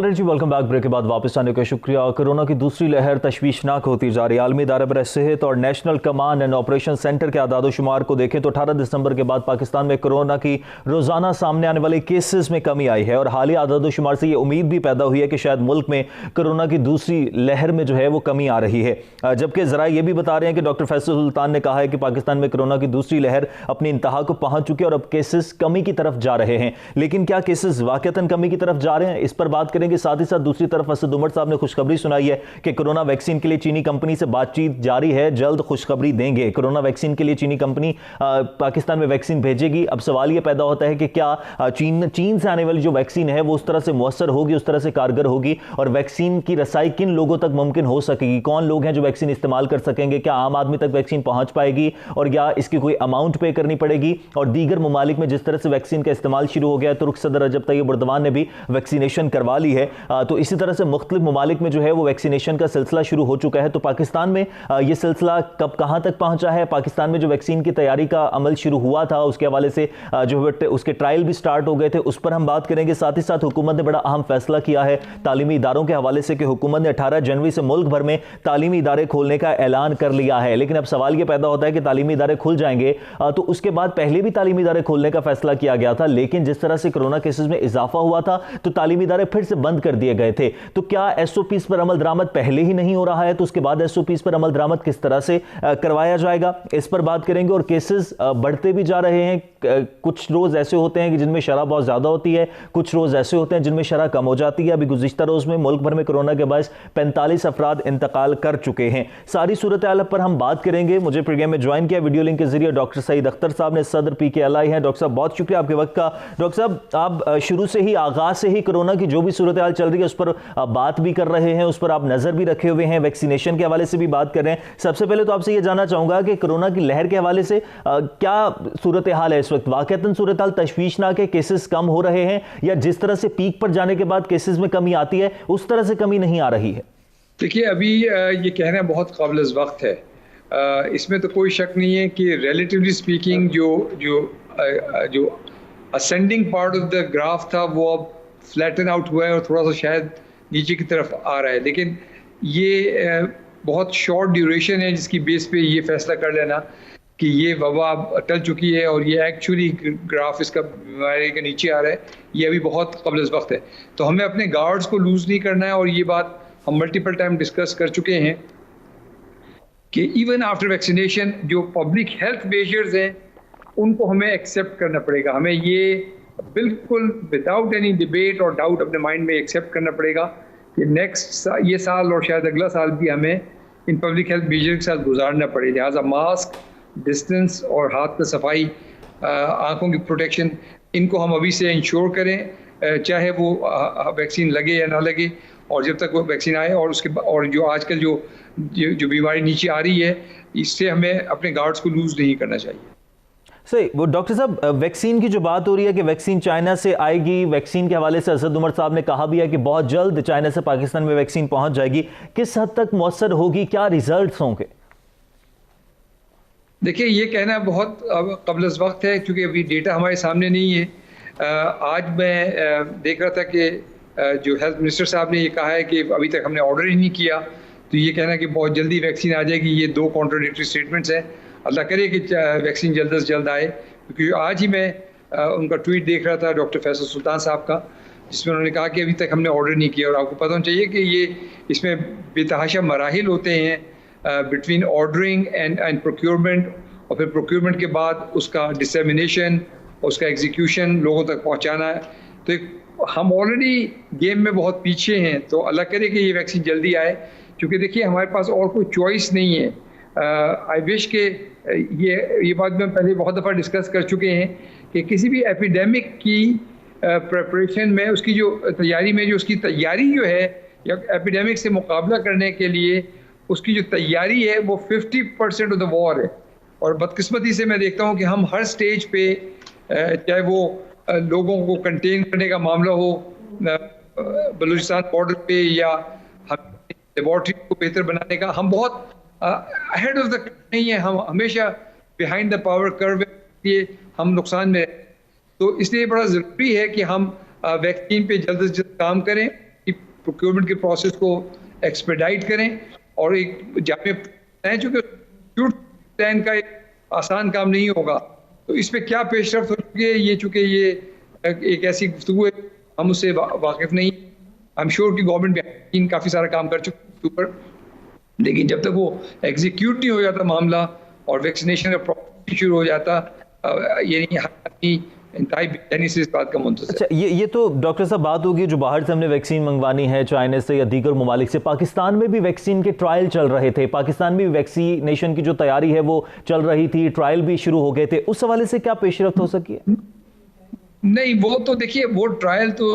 ऑलराइट जी, वेलकम बैक। ब्रेक के बाद वापस आने का शुक्रिया। कोरोना की दूसरी लहर तशवीशनाक होती जा रही है। आलमी इदारा बरए सेहत और national command and operation centre के आदादोशुमार को देखें तो 18 दिसंबर के बाद पाकिस्तान में कोरोना की रोजाना सामने आने वाले केसेस में कमी आई है और हालिया आदादोशुमार से ये उम्मीद भी पैदा हुई है कि शायद मुल्क में कोरोना की दूसरी लहर में जो है वो कमी आ रही है। जबकि जरा ये भी बता रहे हैं कि डॉक्टर फैसल सुल्तान ने कहा है कि पाकिस्तान में कोरोना की दूसरी लहर अपनी इंतहा को पहुंच चुकी है और अब केसेस कमी की तरफ जा रहे हैं। लेकिन क्या केसेस वाकईतन कमी की तरफ जा रहे हैं, इस पर बात करेंगे। साथ ही साथ दूसरी तरफ असद उमर साहब ने खुशखबरी सुनाई है कि कोरोना वैक्सीन के लिए चीनी कंपनी से बातचीत जारी है, जल्द खुशखबरी देंगे। कोरोना वैक्सीन के लिए चीनी कंपनी पाकिस्तान में वैक्सीन भेजेगी। अब सवाल यह पैदा होता है कि क्या चीन से आने वाली जो वैक्सीन है वो उस तरह से मुअस्सर होगी, उस तरह से कारगर होगी और वैक्सीन की रसाई किन लोगों तक मुमकिन हो सकेगी, कौन लोग हैं जो वैक्सीन इस्तेमाल कर सकेंगे, क्या आम आदमी तक वैक्सीन पहुंच पाएगी और या इसकी कोई अमाउंट पे करनी पड़ेगी। और दीगर ममालिक में जिस तरह से वैक्सीन का इस्तेमाल शुरू हो गया, तुर्क सदर रजब तैयब एर्दोगान ने भी वैक्सीनेशन करवा ली है, तो इसी तरह से मुख्तलिफ ममालिक में जो है वो वैक्सीनेशन का सिलसिला शुरू हो चुका है। तो पाकिस्तान में ये सिलसिला कब कहां तक पहुंचा है, पाकिस्तान में जो वैक्सीन की तैयारी का अमल शुरू हुआ था उसके हवाले से जो उसके ट्रायल भी स्टार्ट हो गए थे, उस पर हम बात करेंगे। साथ ही साथ हुकूमत ने बड़ा अहम फैसला किया है तालीमी इदारों के हवाले से कि हुकूमत ने 18 जनवरी से मुल्क भर में तालीमी इदारे खोलने का ऐलान कर लिया है। लेकिन अब सवाल यह पैदा होता है कि तालीमी इदारे खुल जाएंगे तो उसके बाद पहले भी तालीमी इदारे खोलने का फैसला किया गया था, लेकिन जिस तरह से कोरोना केसेस में इजाफा हुआ था तो तालीमी इदारे फिर से बंद कर दिए गए थे। तो क्या एसओपीज पर अमल दरामद पहले ही नहीं हो रहा है, तो उसके बाद एसओपीज पर अमल दरामद किस तरह से करवाया जाएगा, इस पर बात करेंगे। और केसेस बढ़ते भी जा रहे हैं, कुछ रोज ऐसे होते हैं कि जिनमें शरह बहुत ज्यादा होती है, कुछ रोज ऐसे होते हैं जिनमें शरह कम हो जाती है। अभी गुज़िश्ता रोज में मुल्क भर में कोरोना के बायस 45 अफराद इंतकाल कर चुके हैं। सारी सूरत हाल पर हम बात करेंगे। मुझे प्रोग्राम में ज्वाइन किया वीडियो लिंक के जरिए डॉक्टर सईद अख्तर साहब ने, सदर PKLI हैं। डॉक्टर साहब बहुत शुक्रिया आपके वक्त का। डॉक्टर साहब, आप शुरू से ही, आगाज से ही कोरोना की जो भी सूरत हाल चल रही है उस पर बात भी कर रहे हैं, उस पर आप नजर भी रखे हुए हैं, वैक्सीनेशन के हवाले से भी बात कर रहे हैं। सबसे पहले तो आपसे यह जानना चाहूंगा कि कोरोना की लहर के हवाले से क्या सूरत हाल है इस वक्त, वाकईतन सूरत हाल तशवीशनाक है, केसेस कम हो रहे हैं या जिस तरह से पीक पर जाने के बाद केसेस में कमी आती है उस तरह से कमी नहीं आ रही है? देखिए, अभी ये कहना बहुत काबिल वक्त है, इसमें तो कोई शक नहीं है कि रिलेटिवली स्पीकिंग जो ascending part of the graph था वो अब फ्लैटन आउट हुआ है और थोड़ा सा शायद नीचे की तरफ आ रहा है। लेकिन ये बहुत शॉर्ट ड्यूरेशन है जिसकी बेस पे ये फैसला कर लेना कि ये वबा टल चुकी है और ये एक्चुअली ग्राफ इसका बीमारी के नीचे आ रहा है, ये अभी बहुत काबिल वक्त है। तो हमें अपने गार्ड्स को लूज़ नहीं करना है और ये बात हम मल्टीपल टाइम डिस्कस कर चुके हैं कि इवन आफ्टर वैक्सीनेशन जो पब्लिक हेल्थ मेजर्स हैं उनको हमें एक्सेप्ट करना पड़ेगा। हमें ये बिल्कुल विदाउट एनी डिबेट और डाउट अपने माइंड में एक्सेप्ट करना पड़ेगा कि ये साल और शायद अगला साल भी हमें इन पब्लिक हेल्थ मेजर के साथ गुजारना पड़े। लिहाजा मास्क, डिस्टेंस और हाथ में सफाई, आंखों की प्रोटेक्शन, इनको हम अभी से इंश्योर करें, चाहे वो वैक्सीन लगे या ना लगे, और जब तक वो वैक्सीन आए और उसके और जो आजकल जो बीमारी नीचे आ रही है इससे हमें अपने गार्ड्स को लूज नहीं करना चाहिए। सही। वो डॉक्टर साहब, वैक्सीन की जो बात हो रही है कि वैक्सीन चाइना से आएगी, वैक्सीन के हवाले से असद उमर साहब ने कहा भी है कि बहुत जल्द चाइना से पाकिस्तान में वैक्सीन पहुंच जाएगी, किस हद तक मौसर होगी, क्या रिजल्ट्स होंगे? देखिए, ये कहना बहुत कबल वक्त है क्योंकि अभी डेटा हमारे सामने नहीं है। आज मैं देख रहा था कि जो हेल्थ मिनिस्टर साहब ने ये कहा है कि अभी तक हमने ऑर्डर ही नहीं किया, तो ये कहना कि बहुत जल्दी वैक्सीन आ जाएगी, ये दो कॉन्ट्राडिक्टरी स्टेटमेंट्स हैं। अल्लाह करे कि वैक्सीन जल्द से जल्द आए, क्योंकि आज ही मैं उनका ट्वीट देख रहा था डॉक्टर फैसल सुल्तान साहब का, जिसमें उन्होंने कहा कि अभी तक हमने ऑर्डर नहीं किया। और आपको पता होना चाहिए कि ये इसमें बेतहाशा मराहिल होते हैं बिटवीन ऑर्डरिंग एंड प्रोक्योरमेंट, और फिर प्रोक्योरमेंट के बाद उसका डिसेमिनेशन, उसका एग्जीक्यूशन, लोगों तक पहुँचाना। तो हम ऑलरेडी गेम में बहुत पीछे हैं, तो अल्लाह करे कि ये वैक्सीन जल्दी आए, क्योंकि देखिए हमारे पास और कोई चॉइस नहीं है। आई विश के ये बात में पहले बहुत दफ़ा डिस्कस कर चुके हैं कि किसी भी एपिडेमिक की प्रिपरेशन में उसकी जो तैयारी में जो उसकी तैयारी जो है या एपिडेमिक से मुकाबला करने के लिए उसकी जो तैयारी है वो 50% ऑफ द वॉर है। और बदकिस्मती से मैं देखता हूँ कि हम हर स्टेज पे, चाहे वो लोगों को कंटेन करने का मामला हो बलूचिस्तान बॉर्डर पे या लेबॉर्ट्री को बेहतर बनाने का, हम बहुत अहेड ऑफ द नहीं है, हम हमेशा बिहाइंड द पावर कर्व ये हम नुकसान में। तो इसलिए बड़ा ज़रूरी है कि हम वैक्सीन पे जल्द से जल्द काम करें। प्रोक्योरमेंट के प्रोसेस को एक्सपेडाइट करें और एक जामे प्लान, चूँकि प्लान का एक आसान काम नहीं होगा, तो इस पे क्या पेशरफ्त हो चुकी है ये, चूँकि ये एक ऐसी गुफ्तगू है हम उससे वाकिफ नहीं। आई एम श्योर कि गवर्नमेंट भी काफ़ी सारा काम कर चुकी है ऊपर, लेकिन जब तक वो एग्जीक्यूट नहीं हो जाता मामला और वैक्सीनेशन का प्रोसेस शुरू हो जाता, ये नहीं इंतहाई से इस बात का मुंतज़िर। अच्छा, ये तो डॉक्टर साहब बात होगी जो बाहर से हमने वैक्सीन मंगवानी है, चाइना से या दीगर ममालिक से। पाकिस्तान में भी वैक्सीन के ट्रायल चल रहे थे, पाकिस्तान में भी वैक्सीनेशन की जो तैयारी है वो चल रही थी, ट्रायल भी शुरू हो गए थे, उस हवाले से क्या पेशरफ्त हो सकी है? नहीं, वो तो देखिए, वो ट्रायल तो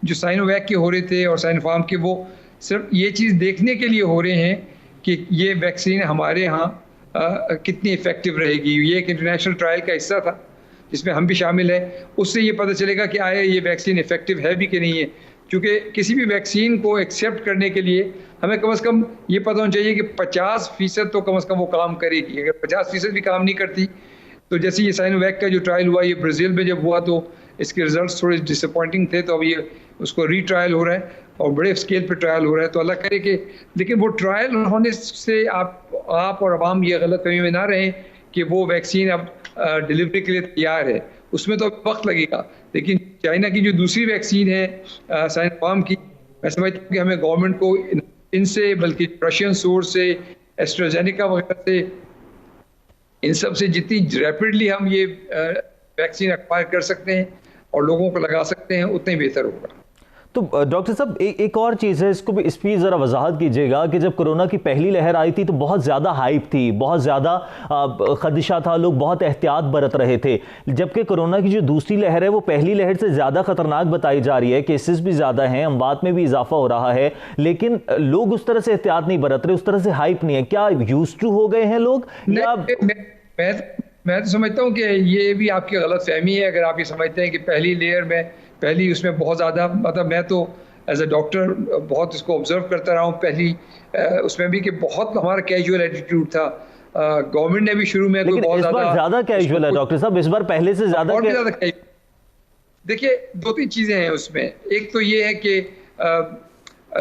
जो साइनोवैक के हो रहे थे और साइनोफार्म के, वो सिर्फ ये चीज़ देखने के लिए हो रहे हैं कि ये वैक्सीन हमारे यहाँ कितनी इफेक्टिव रहेगी। ये एक इंटरनेशनल ट्रायल का हिस्सा था जिसमें हम भी शामिल हैं। उससे ये पता चलेगा कि आया ये वैक्सीन इफेक्टिव है भी कि नहीं है, क्योंकि किसी भी वैक्सीन को एक्सेप्ट करने के लिए हमें कम से कम ये पता होना चाहिए कि 50% तो कम से कम वो काम करेगी। अगर 50% भी काम नहीं करती, तो जैसे ये साइनोवैक का जो ट्रायल हुआ, ये ब्राज़ील में जब हुआ तो इसके रिजल्ट्स थोड़े डिसअपॉइंटिंग थे, तो अब ये उसको रीट्रायल हो रहा है और बड़े स्केल पे ट्रायल हो रहा है। तो अल्लाह करे कि, लेकिन वो ट्रायल होने से आप और अवाम ये गलत फहमी में ना रहें कि वो वैक्सीन अब डिलीवरी के लिए तैयार है, उसमें तो वक्त लगेगा। लेकिन चाइना की जो दूसरी वैक्सीन है साइनोफार्म की, मैं समझता हूँ कि हमें गवर्नमेंट को इनसे, बल्कि रशियन सोर्स से, एस्ट्राजेनेका वगैरह से, इन सब से जितनी रैपिडली हम ये वैक्सीन एक्वायर कर सकते हैं और लोगों को लगा सकते हैं, उतना ही बेहतर होगा। तो डॉक्टर साहब एक और चीज़ है, इसको भी इस पर ज़रा वजाहत कीजिएगा कि जब कोरोना की पहली लहर आई थी तो बहुत ज़्यादा हाइप थी, बहुत ज़्यादा खदशा था, लोग बहुत एहतियात बरत रहे थे, जबकि कोरोना की जो दूसरी लहर है वो पहली लहर से ज़्यादा ख़तरनाक बताई जा रही है, केसेस भी ज़्यादा हैं, अमवात में भी इजाफा हो रहा है, लेकिन लोग उस तरह से एहतियात नहीं बरत रहे, उस तरह से हाइप नहीं है। क्या यूज्ड टू हो गए हैं लोग? मैं तो समझता हूँ कि ये भी आपकी गलत फहमी है। अगर आप ये समझते हैं कि पहली लेयर में, पहली उसमें बहुत ज़्यादा, मतलब मैं तो एज अ डॉक्टर बहुत इसको ऑब्जर्व करता रहा हूँ, पहली उसमें भी कि बहुत हमारा कैजुअल एटीट्यूड था। गवर्नमेंट ने भी शुरू में कोई बहुत ज़्यादा कैजुअल है डॉक्टर साहब, इस बार पहले से ज़्यादा। देखिए, 2-3 चीज़ें हैं उसमें। एक तो ये है कि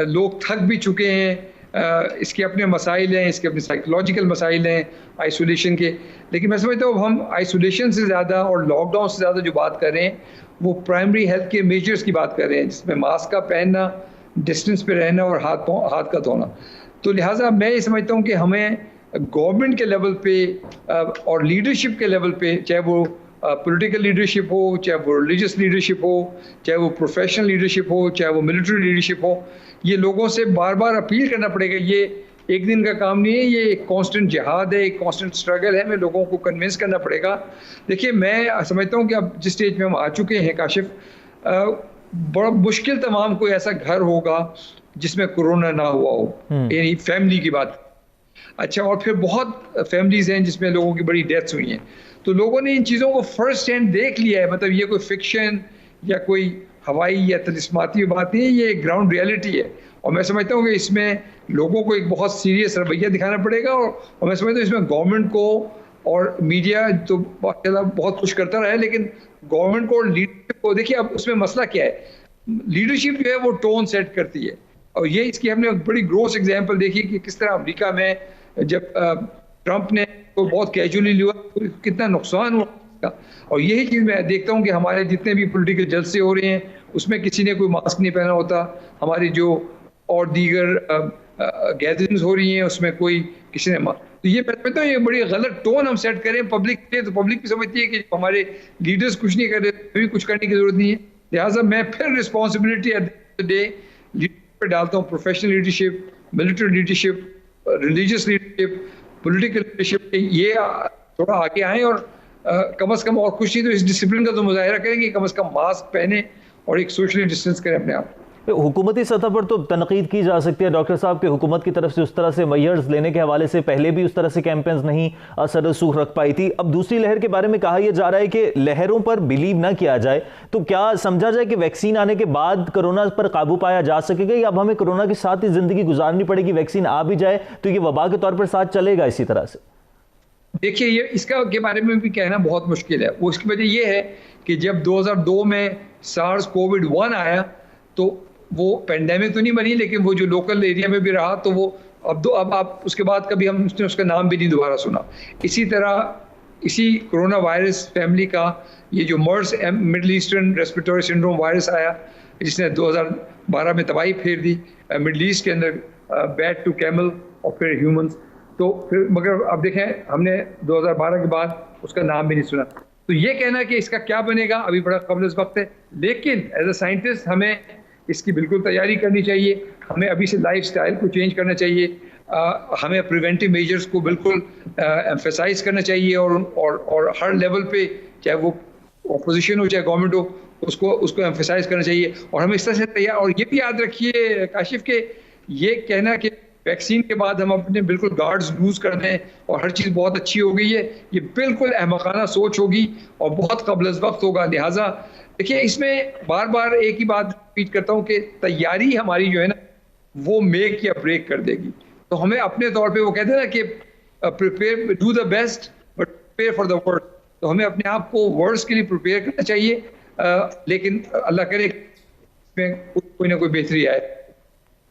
लोग थक भी चुके हैं, इसके अपने मसाइल हैं, इसके अपने साइकोलॉजिकल मसाइल हैं आइसोलेशन के। लेकिन मैं समझता हूँ हम आइसोलेशन से ज़्यादा और लॉकडाउन से ज़्यादा जो बात कर रहे हैं वो प्राइमरी हेल्थ के मेजर्स की बात कर रहे हैं, जिसमें मास्क का पहनना, डिस्टेंस पे रहना और हाथ का धोना। तो लिहाजा मैं ये समझता हूँ कि हमें गवर्नमेंट के लेवल पे और लीडरशिप के लेवल पे, चाहे वो पॉलिटिकल लीडरशिप हो, चाहे वो रिलीजियस लीडरशिप हो, चाहे वो प्रोफेशनल लीडरशिप हो, चाहे वो मिलिट्री लीडरशिप हो, ये लोगों से बार बार अपील करना पड़ेगा। ये एक दिन का काम नहीं है, ये एक कांस्टेंट जिहाद है, एक कांस्टेंट स्ट्रगल है। हमें लोगों को कन्विंस करना पड़ेगा। देखिए, मैं समझता हूँ कि अब जिस स्टेज में हम आ चुके हैं काशिफ, बड़ा मुश्किल तमाम कोई ऐसा घर होगा जिसमें कोरोना ना हुआ हो, यानी फैमिली की बात। अच्छा, और फिर बहुत फैमिलीज हैं जिसमें लोगों की बड़ी डेथ्स हुई हैं। तो लोगों ने इन चीज़ों को फर्स्ट हैंड देख लिया है, मतलब ये कोई फिक्शन या कोई हवाई या तिलिस्माती बात नहीं है, ये एक ग्राउंड रियलिटी है। और मैं समझता हूँ कि इसमें लोगों को एक बहुत सीरियस रवैया दिखाना पड़ेगा। और मैं समझता हूँ इसमें गवर्नमेंट को और मीडिया तो बहुत कुछ करता रहा है, लेकिन गवर्नमेंट को और लीडरशिप को, देखिए अब उसमें मसला क्या है, लीडरशिप जो है वो टोन सेट करती है। और ये इसकी हमने बड़ी ग्रोस एग्जाम्पल देखी कि किस तरह अमेरिका में जब ट्रंप ने तो बहुत कैजुअली लिया, कितना नुकसान हुआ। और यही चीज़ मैं देखता हूँ कि हमारे जितने भी पॉलिटिकल जलसे हो रहे हैं उसमें किसी ने कोई मास्क नहीं पहना होता, हमारी जो और दीगर गैदरिंग्स हो रही हैं उसमें कोई किसी ने तो ये मैं समझता हूँ ये बड़ी गलत टोन हम सेट करें पब्लिक के, तो पब्लिक भी समझती है कि हमारे लीडर्स कुछ नहीं कर रहे, भी कुछ करने की जरूरत नहीं है। लिहाजा मैं फिर responsibility at the day leadership पे डालता हूँ, professional leadership, military leadership, religious leadership, political leadership, ये थोड़ा आगे आए और कम से कम और कुछ नहीं तो इस डिसिप्लिन का तो मुजाहिरा करें कि कम से कम मास्क पहने और एक सोशली डिस्टेंस करें अपने आप। हुकूमती सतह पर तो तनकीद की जा सकती है डॉक्टर साहब कि हुकूमत की तरफ से उस तरह से मेजर्स लेने के हवाले से पहले भी उस तरह से कैंपेन्स नहीं असर रसूख रख पाई थी। अब दूसरी लहर के बारे में कहा यह जा रहा है कि लहरों पर बिलीव ना किया जाए, तो क्या समझा जाए कि वैक्सीन आने के बाद कोरोना पर काबू पाया जा सकेगा या अब हमें कोरोना के साथ ही जिंदगी गुजारनी पड़ेगी, वैक्सीन आ भी जाए तो ये वबा के तौर पर साथ चलेगा इसी तरह से? देखिए, ये इसका के बारे में भी कहना बहुत मुश्किल है। उसकी वजह यह है कि जब 2002 में सार्स कोविड-1 आया तो वो पेंडेमिक तो नहीं बनी, लेकिन वो जो लोकल एरिया में भी रहा, तो वो अब आप उसके बाद कभी हमने उसका नाम भी नहीं दोबारा सुना। इसी तरह इसी कोरोना वायरस फैमिली का ये जो MERS Middle Eastern respiratory syndrome virus आया, जिसने 2012 में तबाही फेर दी मिडल ईस्ट के अंदर, बैट टू कैमल और फिर ह्यूमंस। तो फिर मगर अब देखें, हमने 2012 के बाद उसका नाम भी नहीं सुना। तो ये कहना कि इसका क्या बनेगा अभी बड़ा कबल वक्त है, लेकिन एज अ साइंटिस्ट हमें इसकी बिल्कुल तैयारी करनी चाहिए। हमें अभी से लाइफस्टाइल को चेंज करना चाहिए, हमें प्रिवेंटिव मेजर्स को बिल्कुल एम्फेसाइज करना चाहिए, और हर लेवल पे, चाहे वो ऑपोजिशन हो चाहे गवर्नमेंट हो, उसको एम्फेसाइज करना चाहिए। और हमें इस तरह से तैयार, और ये भी याद रखिए काशिफ के, ये कहना कि वैक्सीन के बाद हम अपने बिल्कुल गार्ड्स लूज कर दें और हर चीज़ बहुत अच्छी हो गई है, ये बिल्कुल अहमकाना सोच होगी और बहुत कबल वक्त होगा। लिहाजा देखिए, इसमें बार बार एक ही बात रिपीट करता हूँ कि तैयारी हमारी जो है ना, वो मेक या ब्रेक कर देगी। तो हमें अपने तौर पे, वो कहते हैं ना कि prepare, do the best but prepare for the worst, तो हमें अपने आप को वर्स्ट के लिए प्रिपेयर करना चाहिए, लेकिन अल्लाह करे इसमें कोई ना कोई बेहतरी आए।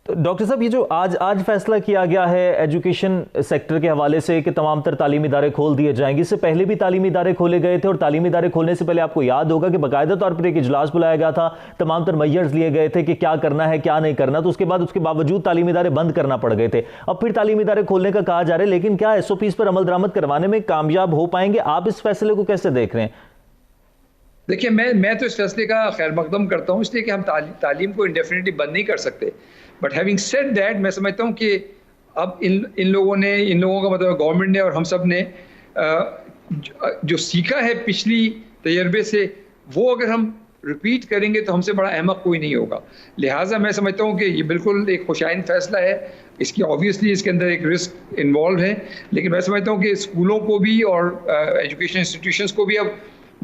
डॉक्टर साहब, ये जो आज फैसला किया गया है एजुकेशन सेक्टर के हवाले से कि तमाम तर तालीमी इदारे खोल दिए जाएंगे, इससे पहले भी तालीमी इदारे खोले गए थे, और तालीमी इदारे खोलने से पहले आपको याद होगा कि बाकायदा तौर पर एक इजलास बुलाया गया था, तमाम तर मेजर्स लिए गए थे कि क्या करना है क्या नहीं करना, तो उसके बावजूद तालीमी इदारे बंद करना पड़ गए थे। अब फिर तालीमी इदारे खोलने का कहा जा रहा है, लेकिन क्या SOPs पर अमल दरामद करवाने में कामयाब हो पाएंगे? आप इस फैसले को कैसे देख रहे हैं? देखिए, मैं तो इस फैसले का खैर मकदम करता हूँ, इसलिए कि हम तालीम को इंडेफिनिटली बंद नहीं कर सकते। बट हैविंग सेड दैट, मैं समझता हूँ कि अब इन लोगों का मतलब गवर्नमेंट ने और हम सब ने जो सीखा है पिछली तजर्बे से, वो अगर हम रिपीट करेंगे तो हमसे बड़ा अहमक कोई नहीं होगा। लिहाजा मैं समझता हूँ कि ये बिल्कुल एक खुशाइन फैसला है। इसकी ऑब्वियसली इसके अंदर एक रिस्क इन्वॉल्व है, लेकिन मैं समझता हूँ कि स्कूलों को भी और एजुकेशन इंस्टीट्यूशंस को भी अब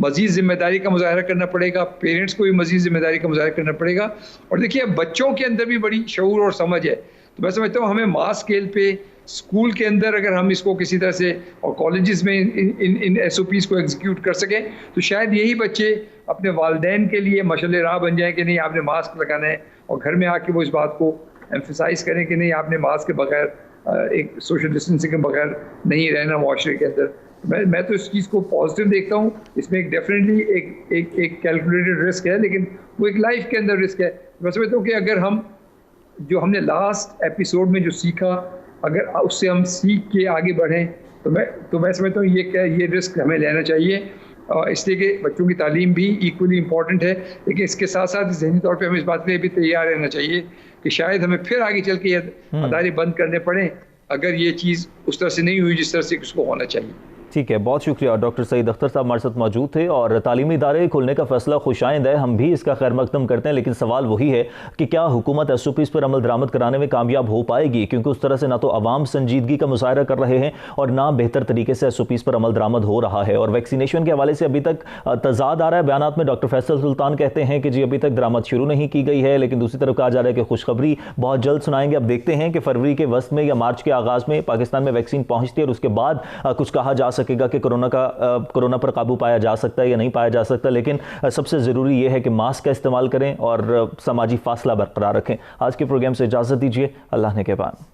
मज़ीद जिम्मेदारी का मुजाहरा करना पड़ेगा, पेरेंट्स को भी मज़ीद जिम्मेदारी का मुजाहरा करना पड़ेगा। और देखिए, अब बच्चों के अंदर भी बड़ी शऊर और समझ है, तो मैं समझता हूँ हमें मास स्केल पे स्कूल के अंदर अगर हम इसको किसी तरह से, और कॉलेजेस में इन SOPs को एग्जीक्यूट कर सकें, तो शायद यही बच्चे अपने वालिदैन के लिए मशअल राह बन जाए कि नहीं आपने मास्क लगाना है, और घर में आके वो इस बात को एम्फसाइज करें कि नहीं आपने मास्क के बगैर, एक सोशल डिस्टेंसिंग के बगैर नहीं रहना माशरे के अंदर। मैं तो इस चीज़ को पॉजिटिव देखता हूँ। इसमें एक डेफिनेटली एक कैलकुलेटेड रिस्क है, लेकिन वो एक लाइफ के अंदर रिस्क है। मैं समझता हूँ कि अगर हम जो हमने लास्ट एपिसोड में जो सीखा, अगर उससे हम सीख के आगे बढ़ें, तो मैं समझता हूँ ये रिस्क हमें लेना चाहिए, इसलिए कि बच्चों की तालीम भी इक्वली इम्पॉर्टेंट है। लेकिन इसके साथ साथ ज़हनी तौर पे हमें इस बात के लिए भी तैयार रहना चाहिए कि शायद हमें फिर आगे चल के ये अदारे बंद करने पड़े, अगर ये चीज़ उस तरह से नहीं हुई जिस तरह से उसको होना चाहिए। ठीक है, बहुत शुक्रिया। डॉक्टर सईद अख्तर साहब हमारे साथ मौजूद थे। और तालीमी इदारे खोलने का फैसला खुशाइंद है, हम भी इसका खैर मकदम करते हैं, लेकिन सवाल वही है कि क्या हुकूमत SOPs पर अमल दरामद कराने में कामयाब हो पाएगी, क्योंकि उस तरह से ना तो अवाम संजीदगी का मुजाहरा कर रहे हैं और ना बेहतर तरीके से SOPs पर अमल दरामद हो रहा है। और वैक्सीनेशन के हवाले से अभी तक तजाद आ रहा है। बयानात में डॉक्टर फैसल सुल्तान कहते हैं कि जी अभी तक दरामद शुरू नहीं की गई है, लेकिन दूसरी तरफ कहा जा रहा है कि खुशखबरी बहुत जल्द सुनाएंगे। अब देखते हैं कि फरवरी के वस्त में या मार्च के आगाज़ में पाकिस्तान में वैक्सीन पहुँचती है और उसके बाद कुछ कहा जा सकेगा कि कोरोना पर काबू पाया जा सकता है या नहीं पाया जा सकता। लेकिन सबसे ज़रूरी यह है कि मास्क का इस्तेमाल करें और समाजी फासला बरकरार रखें। आज के प्रोग्राम से इजाज़त दीजिए, अल्लाह ने के बाद।